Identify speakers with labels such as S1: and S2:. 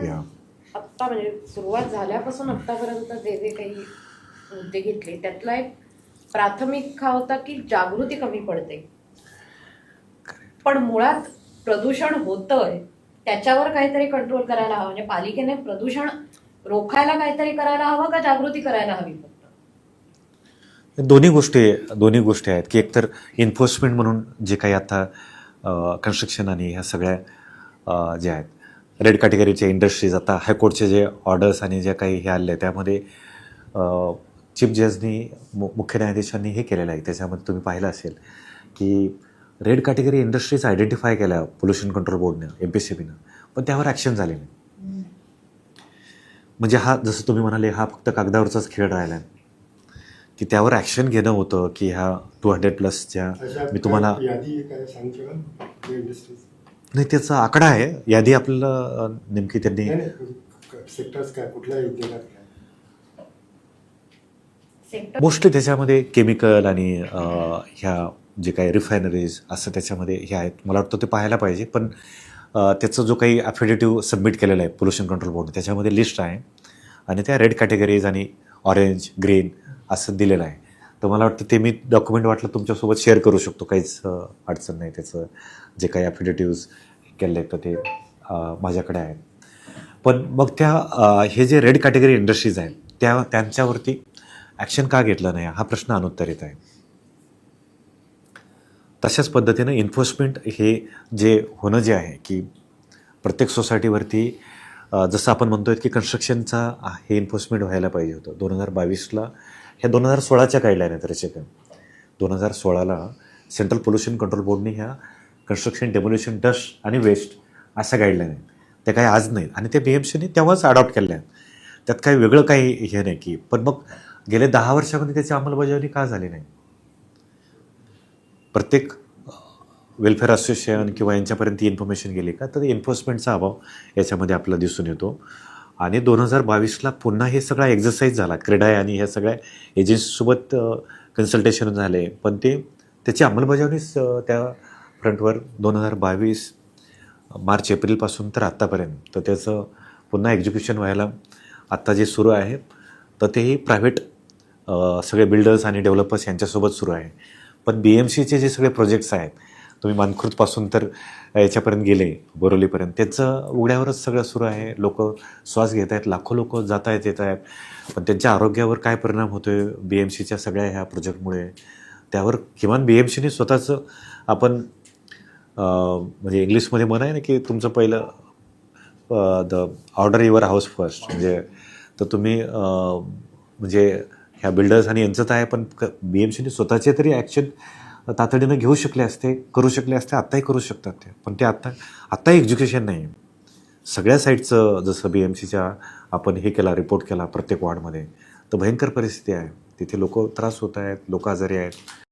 S1: या
S2: आत्ता म्हणजे सुरुवात झाल्यापासून आत्तापर्यंत जे जे काही मुद्दे घेतले त्यातला एक प्राथमिक हा होता की जागृती कमी पडते. पण मुळात प्रदूषण होतंय त्याच्यावर काहीतरी कंट्रोल करायला हवं. म्हणजे पालिकेने प्रदूषण रोखायला काहीतरी करायला हवं का जागृती करायला हवी फक्त?
S1: दोन्ही गोष्टी आहेत की एकतर एन्फोर्समेंट म्हणून जे काही आता कन्स्ट्रक्शन आणि ह्या सगळ्या ज्या आहेत रेड कॅटेगरीचे इंडस्ट्रीज आता हायकोर्टचे जे ऑर्डर्स आणि जे काही हे आले त्यामध्ये चीफ जजनी मुख्य न्यायाधीशांनी हे केलेलं आहे. त्याच्यामध्ये तुम्ही पाहिलं असेल की रेड कॅटेगरी इंडस्ट्रीज आयडेंटिफाय केल्या पोल्युशन कंट्रोल बोर्डनं MPCBनं, पण त्यावर ॲक्शन झाले नाही. म्हणजे हा जसं तुम्ही म्हणाले हा फक्त कागदावरचाच खेळ राहिला आहे की त्यावर ॲक्शन घेणं होतं की ह्या 200+ मी तुम्हाला नाही त्याचा आकडा आहे. यादी आपल्याला नेमकी त्यांनी मोस्टली त्याच्यामध्ये केमिकल आणि ह्या जे काही रिफायनरीज असं त्याच्यामध्ये हे आहेत. मला वाटतं ते पाहायला पाहिजे. पण त्याचं जो काही ॲफिडेटिव्ह सबमिट केलेलं आहे पोल्युशन कंट्रोल बोर्डने त्याच्यामध्ये लिस्ट आहे आणि त्या रेड कॅटेगरीज आणि ऑरेंज ग्रीन असं दिलेलं आहे. तर मला वाटतं ते मी डॉक्युमेंट वाटलं तुमच्यासोबत शेअर करू शकतो. काहीच अडचण नाही. त्याचं जे काही ॲफिडेटिव्ज केले तर ते माझ्याकडे आहेत. पण मग त्या हे जे रेड कॅटेगरी इंडस्ट्रीज आहेत त्यांच्यावरती ॲक्शन का घेतलं नाही हा प्रश्न अनुत्तरित आहे. तशाच पद्धतीनं एन्फोर्समेंट हे जे होणं जे आहे की प्रत्येक सोसायटीवरती जसं आपण म्हणतोय की कन्स्ट्रक्शनचा हे एन्फोर्समेंट व्हायला पाहिजे होतं. 2022ला ह्या 2016च्या गाईडलाईन आहेत त्याच्या 2016ला सेंट्रल पोल्युशन कंट्रोल बोर्डने ह्या कन्स्ट्रक्शन डेमोल्युशन डस्ट आणि वेस्ट अशा गाईडलाईन आहेत. त्या काही आज नाहीत आणि ते BMCने तेव्हाच अडॉप्ट केल्या आहेत. त्यात काही वेगळं काही हे नाही की पण मग गेले 10 वर्षामध्ये त्याची अंमलबजावणी का झाली नाही. प्रत्येक वेलफेअर असोसिएशन किंवा यांच्यापर्यंत इन्फॉर्मेशन गेली का तर एन्फोर्समेंटचा अभाव याच्यामध्ये आपल्याला दिसून येतो. आणि 2022ला पुन्हा हे सगळा एक्झरसाईज झाला. क्रेडाय आणि ह्या सगळ्या एजन्सीसोबत कन्सल्टेशन झाले पण त्याची अंमलबजावणीच त्या फ्रंटवर 2022 मार्च एप्रिलपासून तर आत्तापर्यंत तर त्याचं पुन्हा एक्झिक्युशन व्हायला आत्ता जे सुरू आहे तर तेही प्रायव्हेट सगळे बिल्डर्स आणि डेव्हलपर्स यांच्यासोबत सुरू आहे. पण BMCचे जे सगळे प्रोजेक्ट्स आहेत तुम्ही मानखुर्दपासून तर याच्यापर्यंत गेले बोरोलीपर्यंत त्याचं उघड्यावरच सगळं सुरू आहे. लोक श्वास घेत आहेत. लाखो लोक जात आहेत येत आहेत. पण त्यांच्या आरोग्यावर काय परिणाम होतो आहे BMCच्या सगळ्या ह्या प्रोजेक्टमुळे त्यावर किमान BMCने स्वतःचं आपण म्हणजे इंग्लिशमध्ये म्हण आहे ना की तुमचं पहिलं the order your house first म्हणजे तर तुम्ही म्हणजे ह्या बिल्डर्स आणि यांचं तर आहे पण BMCने स्वतःचे तरी ॲक्शन तातडीनं घेऊ शकले असते करू शकले असते. आत्ताही करू शकतात ते पण ते आत्ता एक्झिक्युशन नाही. सगळ्या साईडचं जसं BMCच्या आपण हे केला रिपोर्ट केला प्रत्येक वॉर्डमध्ये तर भयंकर परिस्थिती आहे. तिथे लोक त्रास होत आहेत. लोक आजारी आहेत.